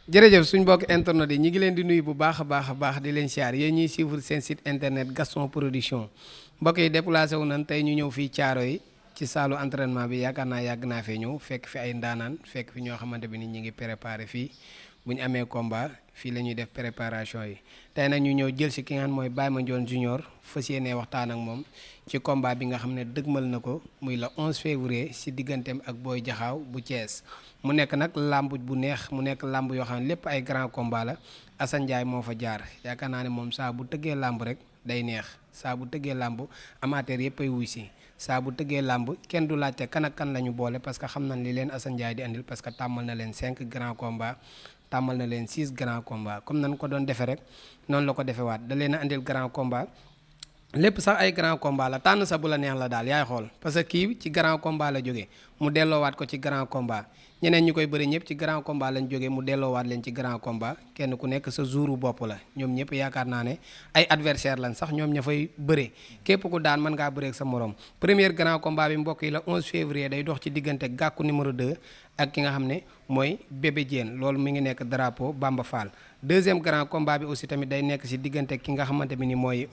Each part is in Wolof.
jërëjëf suñ mbokk internet yi ñi ngi leen di nuyu bu baax a baax a baax di leen siyaar yéen ñuy suivre seen site internet Gaston Production mbokk yi déplacé wu nan tey ñu ñëw fii caaro yi ci saalu entraînement bi yaakaar naa yàgg naa fee ñëw fekk fi ay ndaanaan fekk fi ñoo xamante bi ni ñi ngi préparé fii bu ñu amee combat fii la ñuy def préparation yi tey nag ñu ñëw jël si ki nga xam mooy Baye Mandione Junior fas yéenee waxtaan ak moom ci combat bi nga xam ne dëgmal na ko muy le 11 février si digganteem ak Boy Jaxaaw bu Thiès mu nekk nag làmb bu neex mu nekk làmb yoo xam ne lépp ay grand combat la Assane Ndiaye moo fa jaar yaakaar naa ne moom saa bu tëggee làmb rek day neex saa bu tëggee làmb amateur yëpp ay wuy si saa bu tëggee làmb kenn du laajte kan ak kan la ñu boole parce que xam nañ li leen Assane Ndiaye di andil parce que tàmmal na leen 5 grands combats tàmmal na leen 6 grands combats comme nañ ko doon defee rek noonu la ko defee waat da leen a andil grand combat lépp sax ay grand combat la tànn sa bu la neex la daal yaay xool parce que kii ci grand combat la jógee mu delloowaat ko ci grand combat ñeneen ñi koy bëri ñëpp ci grand combat lañ jógee mu delloowaat leen ci grand combat kenn ku nekk sa jouru bopp la ñoom ñëpp yaakaar naa ne ay adversaire lañ sax ñoom ña fay bëre képp ku daan mën ngaa bëreek sa morom premier grand combat bi mbokk yi la 11 février day dox ci diggante gàkku numéro 2 ak ki nga xam ne mooy Bébé Diène loolu mi ngi nekk drapeau Bamba Fall deuxième grand combat bi aussi tamit day nekk si diggante ki nga xamante bi ni mooy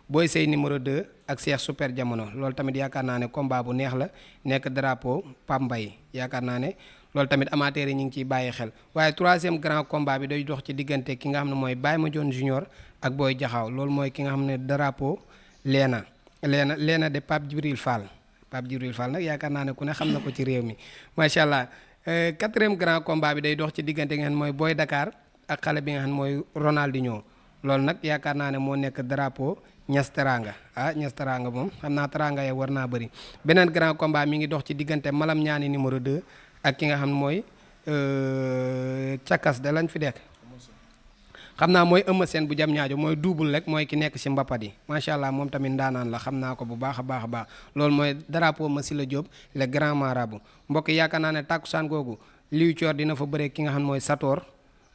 Boy Sey numéro 2 ak Cheikh Super Jamono loolu tamit yaakaar naa ne combat bu neex la nekk drapeau Pam Mbaye yaakaar naa ne loolu tamit amateurs yi ñu ngi ciy bàyyi xel waaye troisième grand combat bi day dox ci diggante ki nga xam ne mooy Baye Mandione Junior ak Boy Jaxaaw loolu mooy ki nga xam ne drapeau Léna de Pape Djibril Fall Pape Djibril Fall nag yaakaar naa ne ku ne xam na ko ci réew mi macha allah quatrième grand combat bi day dox ci diggante nga xam ne mooy Boy Dakar ak xale bi nga xam ne mooy Ronaldinho loolu nag yaakaar naa ne moo nekk drapeau Ñas Teranga Ñas Teranga moom xam naa teranga ya war naa bëri beneen grand combat mi ngi dox ci diggante Malam Ñaani numéro 2 ak ki nga xam ne mooy Cakas da lañ fi dekk xam naa mooy Eumeu Sène bu jam ñaajo mooy double rek mooy ki nekk si mbapat yi macha allah moom tamit ndaanaan la xam naa ko bu baax a baax a baax loolu mooy drapeau Massila Diop le grand marabout mbokk yi yaakaar naa ne tàkkusaan googu liu coor dina fa bëree ki nga xam ne mooy Sator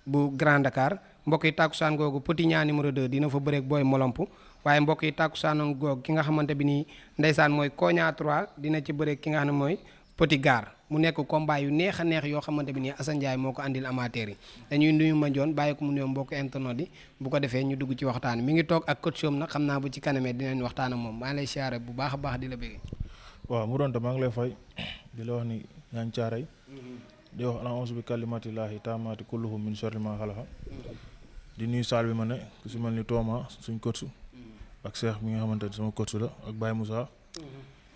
bu Grand Dakar mbokk yi tàkkusaan googu Petit Ñaa numéro 2 dina fa bëreek Boy Molomp waaye mbokk yi tàkkusaan googu ki nga xamante bi nii ndeysaan mooy Koña 3 dina ci bëreek ki nga xam ne mooy Petit Gar mu nekk combat yu neex a neex yoo xamante bi nii Assane Ndiaye moo ko andil amateur yi dañuy nuyu Mandione bàyyi ko mu nuyoo mbokk internet yi bu ko defee ñu dugg ci waxtaan mi ngi toog ak coach nag xam naa bu ci kanamee dinañ waxtaan ak moom maa ngi lay siyaare bu baax a baax di la bëggee. waaw mu doon maa ngi lay fay di la wax ni yaa ngi caaray di wax a'uuzu bi kalimatillahi taamaati kulluhum min sharri ma xalaqa di nuyu saal bi ma ne ku si mel ni Tooma suñ coach ak Cheikh mi nga xamante ne sama coach la ak Baye Moussa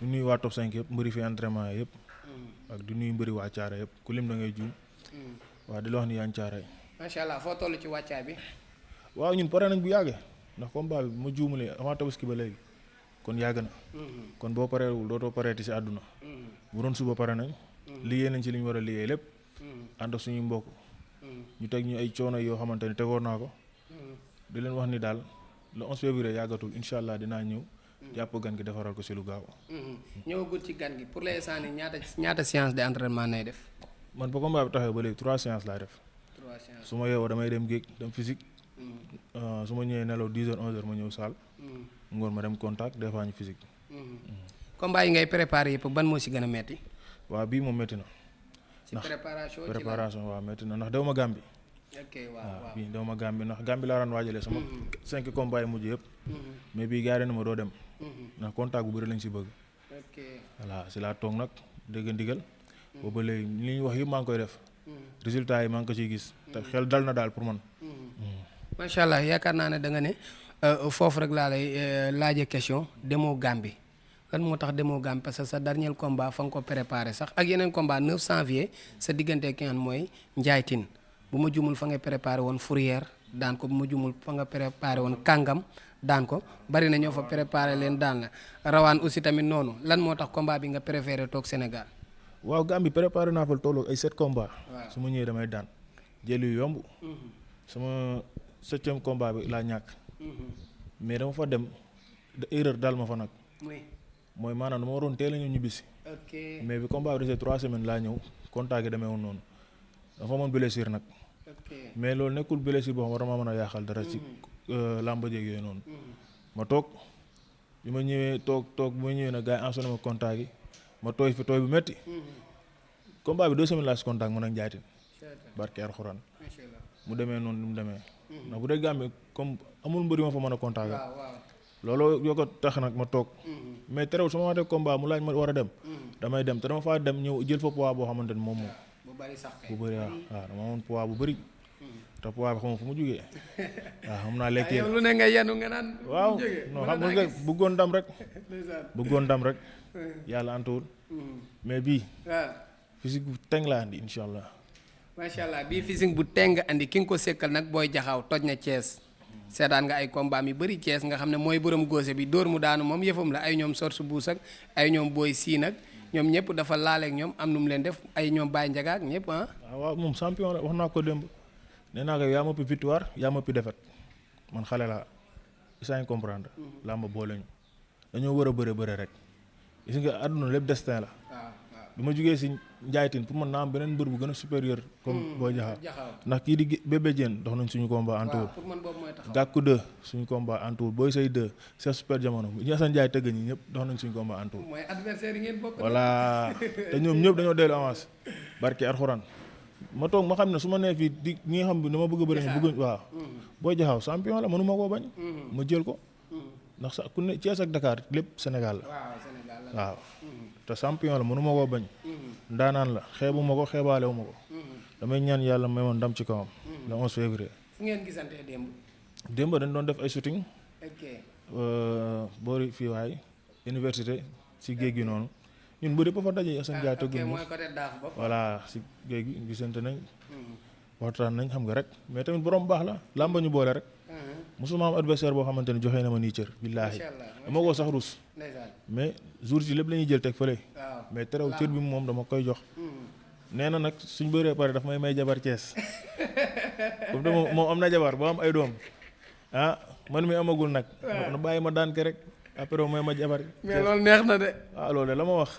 di nuyu waa top 5 yëpp mbëri fi entraînement yëpp ak di nuyu mbëri waa Caaray yëpp ku lim da ngay juum waaw di la wax ni yaa ngi Caaray. macha allah foo toll ci wàccaay bi. waaw ñun pare nañ bu yàggee ndax combat bi bu ma juumalee avant tabaski ba léegi kon yàgg na. kon boo pareewul dootoo pareeti si àdduna. bu doon suba pare nañ. liggéey nañ ci li ñu war a liggéey lépp. ànd ak suñuy mbokk. ñu teg ñu ay coono yoo xamante ne tegoon naa ko. di leen wax ni daal le 11 février yàggatul incha allah dinaa ñëw. jàpp gan gi defaral ko si lu gaaw. ñëwagul ci gan gi pour l'instant nii ñaata séance d'entraînement nay def. man ba combat bi taxawee ba léegi 3 séances laay def. 3 séances su ma yeewoo damay dem géej dem physique. su ma ñëwee nelaw 10 heures 11 heures ma ñëw salle. ngoon ma dem contact des fois ñu physique. combat yi ngay préparé yëpp ban moo si gën a metti. waaw bii moom metti na. ci préparation waaw metti na ndax dew ma Gàmbi. ok waaw bii dew ma Gàmbi ndax Gàmbi laa daan waajalee sama 5 combats yi mujj yëpp. mais bii gars yi na ma doo dem. ndax contact bu bëri lañ si bëgg. ok voilà si laa toog nag dégg ndigal. booba léegi li ñu wax yëpp maa ngi koy def. résultat yi maa ngi ko ciy gis. te xel dal na daal pour man. macha allah yaakaar naa ne da nga ne foofu rek laa lay laajee question demoo Gambie lan moo tax demoo Gambie parce que sa dernier combat fa nga ko préparé sax ak yeneen combat 9 janvier sa diggante ki nga xam mooy Ndiaye Tine bu ma jumul fa nga préparé woon Fourrière daan ko bu ma jumul fa nga préparé woon Kàngam daan ko bari na ñoo fa préparé leen daan la rawaan aussi tamit noonu lan moo tax combat bi nga préféré toog Sénégal. waaw Gambie préparé naa fa tolloog ay 7 combats. waaw su ma ñëwee damay daan jël yu yomb. sama 7e combat bi laa ñàkk. mais dama fa dem erreur daal ma fa nag. mooy maanaam dama waroon teel a ñëw ñibbisi. ok mais bi combat bi resté 3 semaines laa ñëw contact gi demee woon noonu dafa amoon blessure nag. mais loolu nekkul blessure boo xam war ma mën a yàqal dara ci làmb jeeg yooyu noonu. ma toog bi ma ñëwee toog bi ma ñëwee nag gars yi ensonné ma contact gi ma tooy fi tooy bu métti. combat bi 2 semaines laa si contact man ak Ndiaye Tine barke alxuraan macha allah. mu demee noonu ni mu demee. ndax bu dee Gambie comme amul mbër yu ma fa mën a contacter. waaw waaw. looloo yoo ko tax nag ma toog. mais terewul su ma waxee combat mu laaj ma war a dem. damay dem te dama faa dem ñëw jël fa poids boo xamante ni moom moom. bu bari sax kay. bu bëri waaw dama amoon poids bu bëri. te poids bi xam nga fu mu jugee. waaw xam naa lekk yow lu ne nga yenu nga naan. waaw non xam nga bëggoon ndam rek. bëggoon ndam rek. yàlla antuwul. mais bii. waaw. physique bu teng laa andi incha allah. macha allah bii physique bu teng andi ki nga ko sekkal nag booy jaxaw toj na Thiès. seetaan nga ay combat yu bëri Thiès nga xam ne mooy borom góose bi dóor mu daanu moom yëfam la ay ñoom sorsu buus ak ay ñoom booy siin ak ñoom ñëpp dafa laaleeg ñoom am nu mu leen def ay ñoom Baye Ndiaga ak ñëpp ah. waaw moom champion la wax naa ko démb nee naa ko yaa ma ëpp victoire yaa ma ëpp défaite man xale laa isaa ngi comprendre. laa ma boole ñu dañoo war a bëre rek gis nga àdduna lépp destin la. bi ma jugee si njaaytin pour man naa am beneen mbër bu gën a supérieur comme boo jaxaar ndax kii di bébé Diène dox nañ suñu combat antuwul gàkku 2 suñu combat antuwul booy say 2 c'est super jamono ñu Assane Ndiaye tëgg ñi ñëpp dox nañ suñu combat antuwul mooy adversaire yi ngeen bokk voilà te ñoom ñëpp dañoo dellu avance barke alxuraan ma toog ma xam ne su ma nee fii di ñi nga xam ne dama bëgg a bëri nga bëgg waaw booy jaxaw champion la mënuma koo bañ ma jël ko ndax sax ku ne Thiès ak Dakar lépp Sénégal la waaw te champion la mënuma koo bañ ndaanaan la xeebuma ko xeebaalewuma ko damay ñaan yàlla may woon ndam ci kawam le 11 février fu ngeen gisantee démb dañ doon def ay shooting ok boori fii waay université si géej gi noonu ñun bëri ba fa daje Assane Ndiaye tëggul ñu voilà si géej gi gisante nañ waxtaan nañ xam nga rek mais tamit borom baax la làmba ñu boole rek mosuma am adversaire boo xamante ne joxe na ma nii cër billaahi dama ko sax rus mais jour ci lépp la ñuy jël teg fële mais terew cër bi moom dama koy jox nee na nag suñ bëree pare daf may jabar Thiès comme de moom am na jabar boo am ay doom ah man mi amagul nag na bàyyi ma daan ke rek après may ma jabar mais loolu neex na de waaw loolu de la ma wax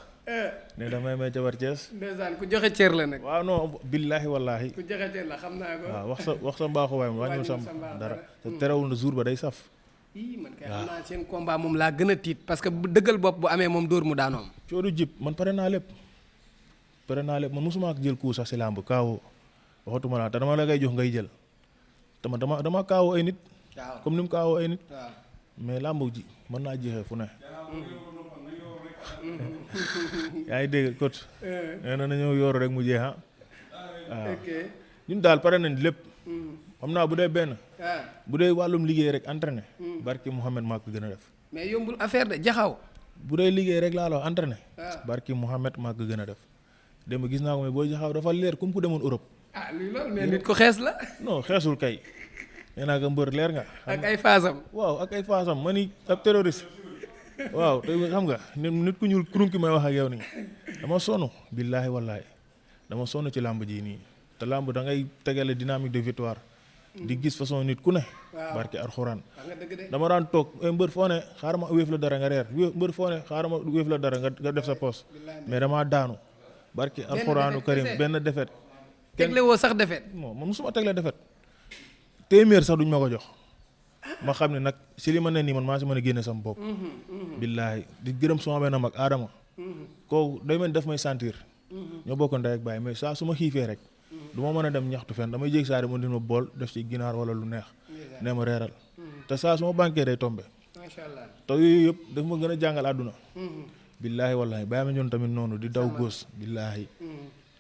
ne daf may jabar Thiès ndeysaan ku joxe cër la nag waaw non billaahi wallaahi ku joxe cër la xam naa ko waaw wax sa mbaaxu waay ma wàññul sam dara te terewul na jour ba day saf man kay xam naa seen combat moom laa gën a tiit parce que bu dëggal bopp bu amee moom dóor mu daanoom coodu jib man pare naa lépp man mosuma ak jël coup sax si làmb kaawoo waxatuma laa te dama la ngay jox ngay jël te man dama kaawoo ay nit comme ni mu kaawoo ay nit mais làmb ji mën naa jeexee fu ne yaa ngi dégg coach nee na ñëw yooru rek mu jeex waaw ñun daal pare nañ lépp xam naa bu dee benn bu dee wàllum liggéey rek entraîné barki Mouhamed maa ko gën a def mais yombul affaire de jaxaw bu dee liggéey rek laa la wax entraîné barki Mouhamed maa ko gën a def démb gis naa ko mais booy jaxaw dafa leer comme ku demoon Europe luy loolu mais nit ko xees la non xeesul kay nee naa ko mbër leer nga ak ay faasam waaw ak ay faasam ma ni ab terroriste waaw te xam nga nit ku ñuul kurum ki may wax ak yow nii dama sonn billaahi wallaahi dama sonn ci làmb ji nii te làmb da ngay tegale dynamique de victoire di gis façon nit ku ne barke alxuraan dama daan toog mbër foo ne xaaral ma wéef la dara nga reer mbër foo ne xaaral ma wéef la dara nga def sa poste mais damaa daanu barke alxuraanu karim benn defet tegle woo sax defet man musuma tegle defet téeméer sax duñ ma ko jox ma xam ne nag si li ma ne nii man maa si mën a génne sama bopp billaahi di gërëm suma benn mag Adama kooku day mel daf may sentir ñoo bokk ndey ak baay mais saa su ma xiifee rek du ma mën a dem ñaxtu fenn damay jéeg saa di ma dina bool def ci ginaar wala lu neex nee ma reeral te saa su ma banquee day tombe macha allah te yooyu yëpp daf ma gën a jàngal àdduna billaahi wallaahi bàyyi ma ñoon tamit noonu di daw góos billaahi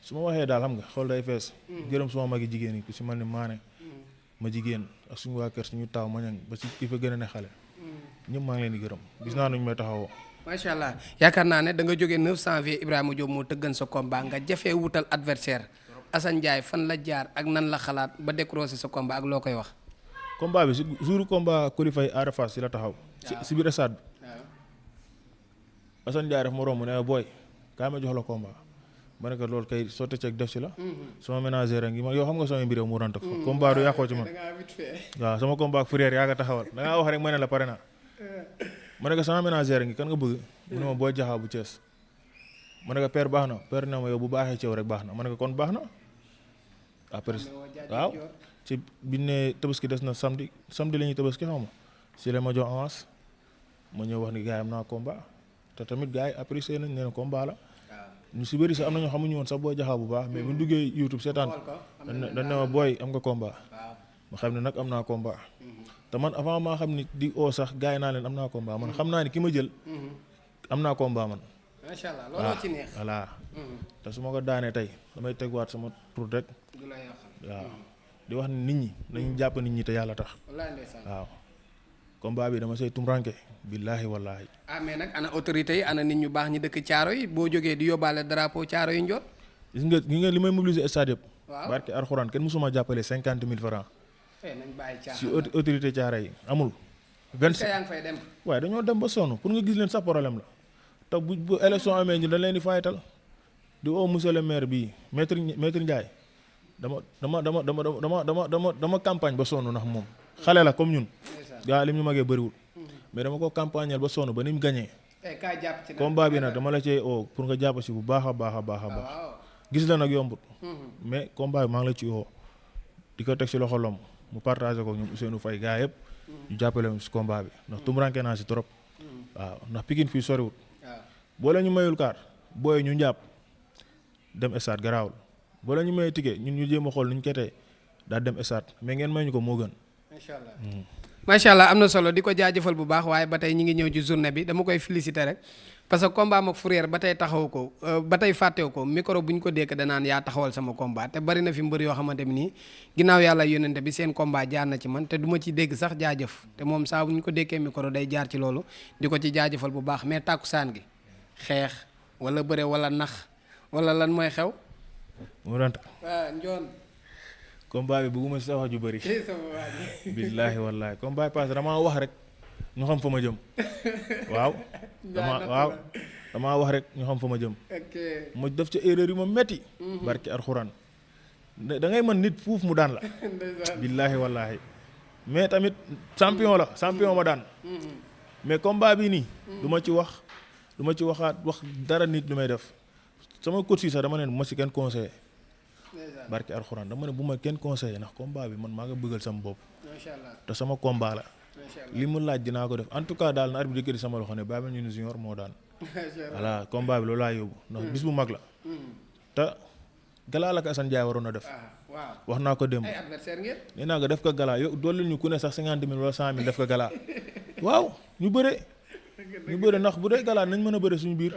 su ma waxee daal xam nga xool day fees gërëm suma magi jigéen yi ku si mel ni maane ma jigéen ak suñu waa kër suñu taaw ma ñang ba si ki fa gën a ne xale ñëpp maa ngi leen di gërëm gis naa nuñ may taxawoo macha allah yaakaar naa ne da nga jógee 9 janvier Ibrahima Diop moo tëggan sa combat nga jafee wutal adversaire Assane Ndiaye fan la jaar ak nan la xalaat ba décrocher sa combat ak loo koy wax combat bi si jour combat qualifié Ada Fass si la taxaw si biir stade bi Assane Ndiaye daf ma romb ne booy kaa ma jox la combat ma ne ko loolu kay sotti ceeg def si la sama ménagère ngi ma yow xam nga sama mbir mu ranta ko combat du yàqoo ci man waaw sama combat ak frère yaa nga taxawal da ngaa wax rek ma ne la pare naa ma ne ko sama ménagère ngi kan nga bëgg mu ne ma booy jaxaaw bu Thiès ma ne ko père baax na père ne ma yow bu baaxee ci yow rek baax na ma ne ko kon baax na après waaw ci bi ne tabaski des na samedi la ñuy tabaski xaw ma si la ma jox avance ma ñëw wax ni gars yi am naa combat te tamit gars yi apprécié nañ ne combat la ñu si bëri sax am na ñoo xamuñu woon sax Boy Jaxaaw bu baax mais bu ñu duggee YouTube seetaan dañ ne ma booy am nga combat ma xam ne nag am naa combat te man avant maa xam ni di oo sax gars yi naa leen am naa combat man xam naa ni ki ma jël am naa combat man. macha allah looloo ci neex. voilà te su ma ko daanee tey damay tegwaat sama tur rek. waaw di wax ni nit ñi nañu jàpp nit ñi te yàlla tax. waaw combat bi dama say tumranke billaahi wallaahi. mais nag ana autorité yi ana nit ñu baax ñi dëkk caaro yi boo jógee di yóbbaale drapeau caaro yi njoot. gis nga li may mobiliser stade yëpp. waaw barke Alxuraan kenn mësuma jàppale 50 000 francs. nañ bàyyi caaro si autorité caaro yi amul. 25 yaa ngi fay dem. waaye dañoo dem ba sonn pour nga gis leen sax problème la te bu élection amee ñu dañ leen di fayital di woo monsieur le maire bii maître Ndiaye dama campagne ba sonn ndax moom xale la comme ñun. gaa lim ñu magee bëriwul. mais dama ko campagnal ba sonn ba ni mu gañee. combat bi nag dama la cee oo pour nga jàpp si bu baax a baax a baax a baax. gis la nag yombut. mais combat bi maa ngi la ci oo di ko teg si loxo lom mu partagé ko ñoom Ousseynou Faye gaa yëpp. ñu jàppale si combat bi ndax tumuraanke naa si trop. waaw ndax Pikine fii soriwut. boo la ñu mayul kaar booy ñu njàpp dem stade garaawul boo la ñu mayee ticket ñun ñu jéem a xool nu ñu ketee daal dem stade mais ngeen may ñu ko moo gën. macha allah macha allah am na solo di ko jaajëfal bu baax waaye ba tey ñi ngi ñëw ci journée bi dama koy féliciter rek parce que combat am ak Fourrière ba tey taxaw ko ba tey fàttewu ko micro bu ñu ko dékk danaan yaa taxawal sama combat te bari na fi mbër yoo xamante ni ginnaaw yàlla yónnente bi seen combat jaar na ci man te du ma ci dégg sax jaajëf te moom saa bu ñu ko dékkee micro day jaar ci loolu di ko ci jaajëfal bu baax mais tàkkusaan gi xeex wala bëre wala nax wala lan mooy xew. mu doon njoon. combat bi bëgguma si sa wax ju bëri. billaahi wallaahi combat bi passé damaa wax rek ñu xam fa ma jëm. waaw. damaa wax rek ñu xam fa ma jëm. ma def ca erreur yi ma metti. barki alxuraan da ngay mën nit fuuf mu daan la. billaahi wallaahi mais tamit champion ma daan. mais combat bi nii. du ma ci waxaat wax dara nit lu may def sama coach yi sax dama ne bu ma si kenn conseillé. barki alxuraan dama ne bu ma kenn conseillé ndax combat bi man maa nga bëggal sama bopp. te sama combat la. li mu laaj dinaa ko def en tout cas daal na arbitre di sama loxo ne Baye Mandione Junior moo daan. voilà combat bi loolu laa yóbbu ndax bis bu mag la. te galaa la ko Assane Ndiaye waroon a def. wax naa ko démb. nee naa ko def ko galaa yow dolli ñu ku ne sax 50 000 wala 100 000 def ko galaa. waaw ñu bëre ndax bu dee galaa nañ mën a bëre suñu biir.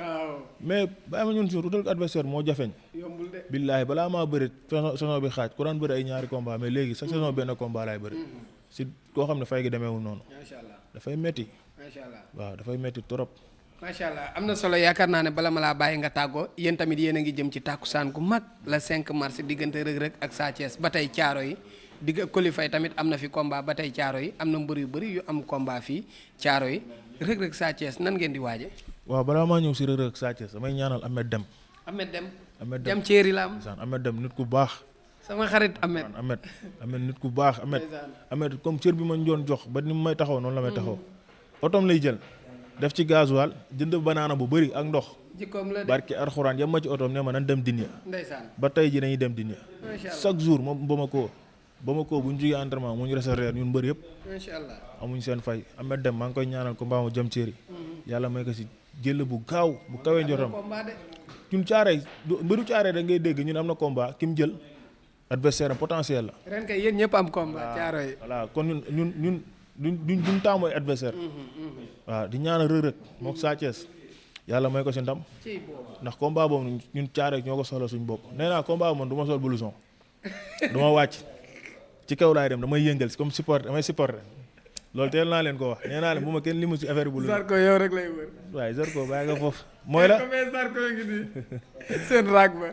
mais Baye Mandione Junior utal ko adversaire moo jafeñ. yombul de. billaahi balaa maa bëre saison bi xaaj ku daan bëre ay ñaari combat mais léegi sax saison benn combat laay bëre. si koo xam ne fay gi demeewul noonu. macha allah dafay metti. macha allah waaw dafay metti trop. macha allah am na solo yaakaar naa ne bala ma laa bàyyi nga tàggoo yéen tamit yéen a ngi jëm ci tàkkusaan gu mag la 5 mars diggante Reug Reug ak Sa Thiès ba tey caaro yi Coly Faye tamit am na fi combat ba tey caaro yi am na mbër yu bëri yu am combat fii caaro yi Reug Reug Sa Thiès nan ngeen di waaje. waaw balaa maa ñëw si Reug Reug Sa Thiès damay ñaanal Ahmed Dem ceeri la am. Ahmed Dem nit ku baax. sama xarit Ahmed nit ku baax Ahmed comme cër bi ma doon jox ba ni may taxaw noonu la may taxaw otom lay jël def ci gasoil jënd banaana bu bëri ak ndox. jikkoom la de barki alxuraan yam ma ci otom ne ma nan dem Dinya. ndeysaan ba tey ji dañuy dem Dinya. chaque jour moom Bamako bu ñu jógee entraînement mu ñu recevoir ñun mbër yëpp. macha allah amuñ seen fay Ahmed Dem maa ngi koy ñaanal ko mbaa mu jëm ceeri yàlla may ko si jël bu gaaw bu kawee njortam ñun caaree mbëru caaree da ngay dégg ñun am na combat ki mu jël adversaire potentiel la. ren kay yéen ñëpp am combat caaro yi. voilà kon ñun duñ taamu ay adversaire waaw di ñaanal Reug Reug mook Sa Thiès yàlla may ko si ndam. ndax combat boobu ñun caare ñoo ko soxla suñu bopp nee naa combat boobu man du ma sol blouson du ma wàcc ci kaw laay dem damay yëngal comme damay supporter loolu teel naa leen ko wax nee naa leen bu ma kenn limu ci affaire blouson. Zarko yow rek lay wër. waaye Zarko bàyyi nga foofu mooy la. Zarko ngi nii seen raag ba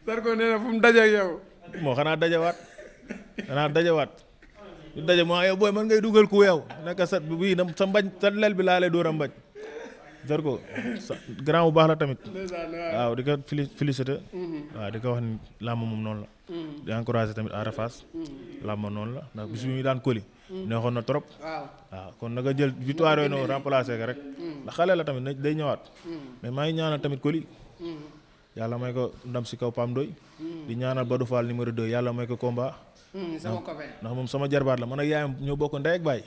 Zarko nee na fu mu daje ak yow. moo xanaa dajawaat ñu daje moo yow booy man ngay dugal ku yow naka sa bii sa mbañ sa lel bi laa lay door a mbañ Zarko grand bu baax la tamit waaw di ko félicité waaw di ko wax ni làmb moom noonu la di encouragé tamit Ada Fass làmb noonu la ndax bis ñu daan Coly neexoon na trop waaw kon naka jël victoire yooyu noonu remplacé ko rek ndax xale la tamit day ñëwaat mais maa ngi ñaanal tamit Coly yàlla may ko ndam si kaw Pam Doy di ñaanal Badou Fall numéro 2 yàlla may ko combat sama copain ndax moom sama jarbaat la man ak yaayam ñoo bokk ndey ak baay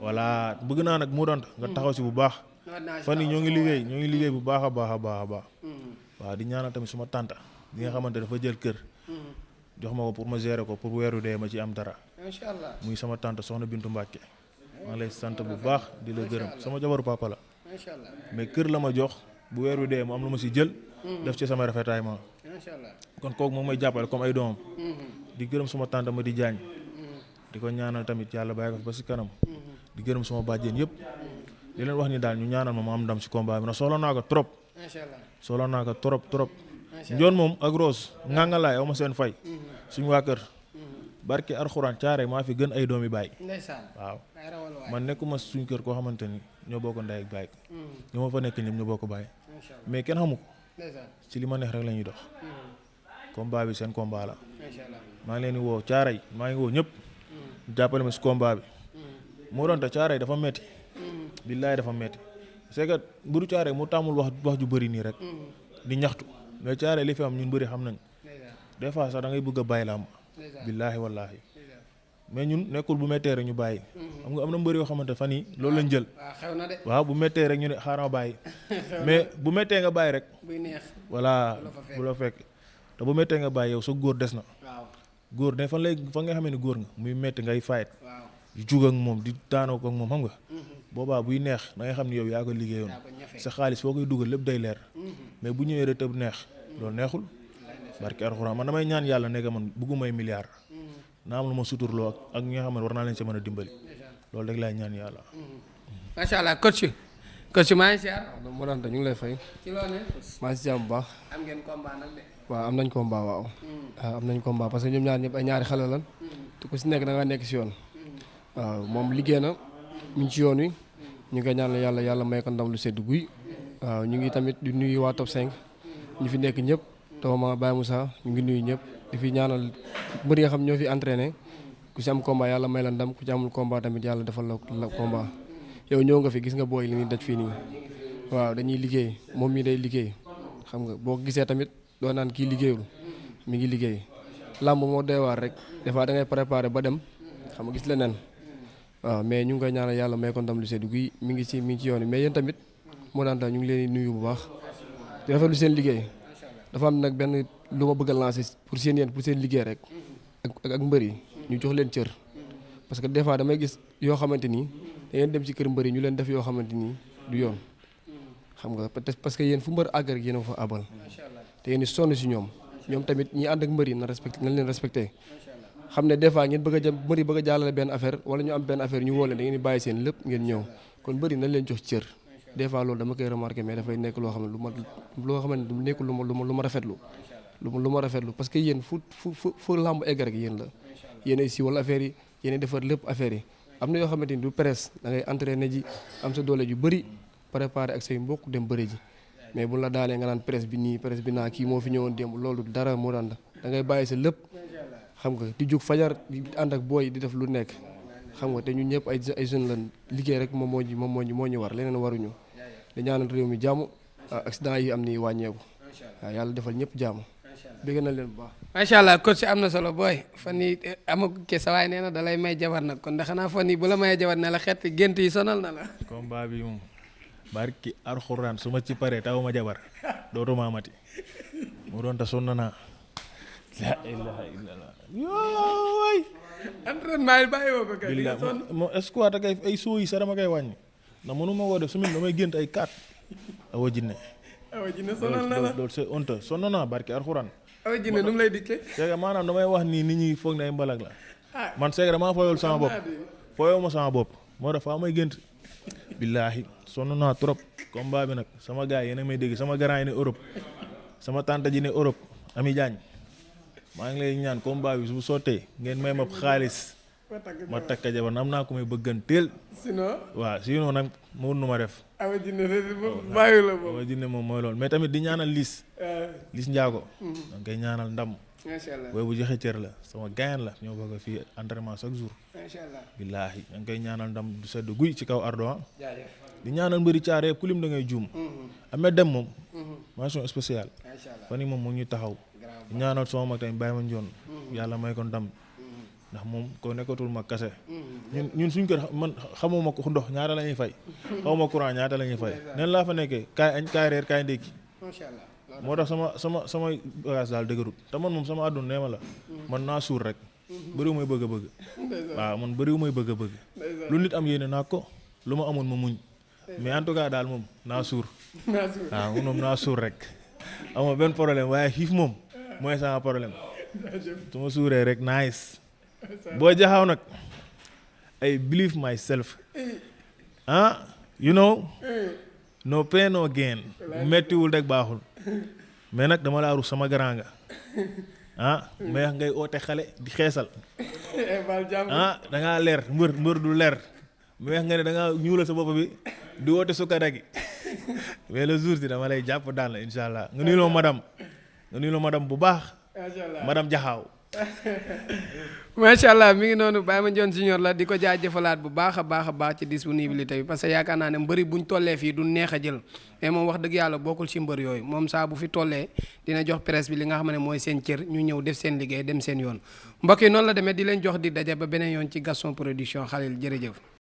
voilà bëgg naa nag mu doon nga taxaw si bu baax fan yi ñoo ngi liggéey bu baax a baax waaw di ñaanal tamit suma tante bi nga xamante dafa jël kër jox ma ko pour ma gérer ko pour weeru dee ma ci am dara macha allah muy sama tante soxna Bintu Mbàkke maa ngi lay sant bu baax di la gërëm sama jabaru papa la macha allah mais kër la ma jox bu weeru dee mu am lu ma si jël def ci sama rafetaay ma macha allah kon kooku moom may jàppale comme ay doomam di gërëm suma tante ma di jaañ di ko ñaanal tamit yàlla bàyyi ko ba si kanam di gërëm suma bàjjen yëpp di leen wax ni daal ñu ñaanal ma am ndam si combat bi na soxla naa ko trop macha allah soxla naa ko trop njoon moom ak Rose ngàngalaay aw ma seen fay suñu waa kër barke arxuraan caare maa fi gën ay doomi baay ndeysaan waaw ay rawal waay man nekkuma suñ kër koo xamante ni ñoo bokk ndey ak baay ñoo ma fa nekk ñoom ñoo bokk baay macha allah mais kenn xamu ko ndeysaan ci li ma neex rek la ñuy dox combat bi seen combat la macha allah maa ngi leen di woo caare yi maa ngi woo ñëpp jàppale ma si combat bi moo doon te caare yi dafa metti billaay dafa metti c'est que mburu caare mu tàmmul wax ju bëri nii rek di ñaxtu mais caare li fi am ñun bëri xam nañ des fois sax da ngay bëgg a bàyyi làmb billaahi wallaahi mais ñun nekkul bu méttee rek ñu bàyyi xam nga am na mbër yoo xamante fan yi loolu lañ jël waaw xew na de waaw bu méttee rek ñu ne xaaral ma bàyyi mais bu méttee nga bàyyi rek buy neex voilà bu la fekk te bu méttee nga bàyyi yow sa góor des na waaw góor ne fan nga xamee ne góor nga muy métti ngay fayet waaw di jug ak moom di daanoo ko ak moom xam nga boobaa buy neex da ngay xam ne yow yaa ko liggéeyoon sa xaalis foo koy dugal lépp day leer mais bu ñëwee rek tëb neex loolu neexul barki alxuraan man damay ñaan yàlla nekk man bëggumay milliard naa am lu ma suturloo ak ñi nga xam ne war naa leen si mën a dimbali loolu rek laay ñaan yàlla. macha allah coach maa ngi siyaar. waaw moo daan ñu ngi lay fay. ci loolu maa ngi si jàmm bu baax. am ngeen combat nag de. waaw am nañ combat waaw. am nañ combat parce que ñoom ñaar ñëpp ay ñaari xale lan te ku si nekk da nga nekk si yoon. waaw moom liggéey na mu ngi ci yoon wi ñu ngi koy ñaanal yàlla may ko ndam lu sedd guy. waaw ñu ngi tamit di nuyu waa top 5 ñu fi nekk ñëpp Tooma Baye Moussa ñu ngi nuyu ñëpp di fi ñaanal mbër yi nga xam ñoo fi entraîné ku si am combat yàlla may la ndam ku ci amul combat tamit yàlla defal la combat. yow ñëw nga fi gis nga booy li ñuy daj fii nii waaw dañuy liggéey moom mii day liggéey xam nga boo gisee tamit doo naan kii liggéeyul mi ngi liggéey làmb moo doy waar rek des fois da ngay préparé ba dem xam nga gis leneen waaw mais ñu ngi koy ñaanal yàlla may ko ndam lu seddu guy mi ngi ci yoon yi mais yéen tamit moo daan tax ñu ngi leen di nuyu bu baax di rafetlu seen liggéey dafa am nag benn lu ma bëgg a lancer pour seen liggéey rek ak mbër yi ñu jox leen cër parce que des fois damay gis yoo xamante nii da ngeen dem ci kër mbër yi ñu leen def yoo xamante ni du yoon xam nga peut-être parce que yéen fu mbër àgg rek yéen a fa abal te yéen sonn si ñoom tamit ñi ànd ak mbër yi na leen respecté xam ne des fois ngeen bëgg a jëm mbër yi bëgg a jàllale benn affaire wala ñu am benn affaire ñu woo leen da ngeen di bàyyi seen lépp ngeen ñëw kon mbër yi nañ leen jox cër des fois loolu dama koy remarqué mais dafay nekk loo xam ne loo xamante ne nekkul lu ma rafetlu lu ma rafetlu parce que yéen fu làmb egg rek yéen la yéen ay siiwal affaire yi yéen ay defar lépp affaire yi am na yoo xamante ni du presse da ngay entraîné ji am sa doole ju bëri préparé ak say mbokk dem bëri ji mais bu la daalee nga naan presse bi nii presse bi naa kii moo fi ñëwoon démb loolu dara moo daan da ngay bàyyi sa lépp xam nga di jóg fajar di ànd ak booy di def lu nekk xam nga te ñun ñëpp ay jeunes lan liggéey rek moom moo ñu war leneen waruñu di ñaanal réew mi jàmm accident yi am ni wàññeeku waaw yàlla defal ñëpp jàmm bëgg na leen bu baax. macha allah coach am na solo booy fan yii amagu ke sa waay nee na da lay may jabar nag kon de xanaa fan yii bu la mayee jabar ne la xeet gént yi sonal na la. combat bi moom barki alxuraan su ma ci paree taw ma jabar dootuma amati mu doon ta sonn naa. la ilaha illallah yooy. entraînement yi bàyyi woo ko kay. billahi mo escouade ak ay soo yi sax dama koy wàññi ndax mënuma woo def su mel damay gént ay 4 awa jinne sonal na la loolu c'est honte sonn naa barki alxuraan. awa jinne nu mu lay dikkee. c'est que maanaam damay wax nii nit ñi foog ne ay mbalag la man c'est que damaa fooyul sama bopp fooyoo ma sama bopp moo def faa may gént billaahi sonn naa trop combat bi nag sama gars yi yéen a may dégg sama grand yi ne Europe sama tante ji ne Europe Ami Diagne maa ngi lay ñaan combat bi su sottee ngeen may ma xaalis ma takka jabar am naa ko may bëgganteel sinon nag mu nu ma def awa jinne bàyyi la moom awa jinne moom mooy loolu mais tamit di ñaanal Liss Ndiago danga koy ñaanal ndam macha allah booy bu joxe cër la sama gayan la ñoo bëgg fii entraînement chaque jour macha allah billaahi danga koy ñaanal ndam du sedd guy ci kaw Ardo jaajëf di ñaanal mbëri caare kulim da ngay juum amee dem moom mention spéciale fan yi moom mu ñuy taxaw di ñaanal sama mag tamit bàyyi ma njoon yàlla may ko ndam ndax moom ko nekkatul mag kase ñun suñ kër man xamuma ko ndox ñaata la ñuy fay xawma courant ñaata la ñuy fay neen laa fa nekkee kaay añ kaay reer kaay ndékki macha allah moo tax sama bagage daal dëgërut te man moom sama àdduna nee ma la man naa suur rek bëriwu may bëgg waaw man bëriwu may bëgg lu nit am yéene naa ko lu ma amoon ma muñ mais en tout cas daal moom naa suur waaw moom naa suur rek amoo benn problème waaye xiif moom mooy sama problème su ma suuree rek nice boo jaxaw nag I believe myself you know no pain no gain mettiwul rek baaxul mais nag dama laa rus sama grand nga mais ngay oote xale di xeesal da ngaa leer mbër du leer mais nga ne da ngaa ñuulal sa bopp bi di woote sukkara gi mais le jour si dama lay jàpp daan la incha allah nga nuyu la madame bu baax madame Jaxaaw macha allah mi ngi noonu Baye Mandione Junior la di ko jaajëfalaat bu baax a baax ci disponibilité bi parce que yaakaar naa ne mbëri buñ tollee fii du neex a jël mais moom wax dëgg yàlla bokkul ci mbër yooyu moom saa bu fi tollee dina jox presse bi li nga xam ne mooy seen cër ñu ñëw def seen liggéey dem seen yoon mbokk yi noonu la demee di leen jox di daje ba beneen yoon ci Gaston Production Khalil jërëjëf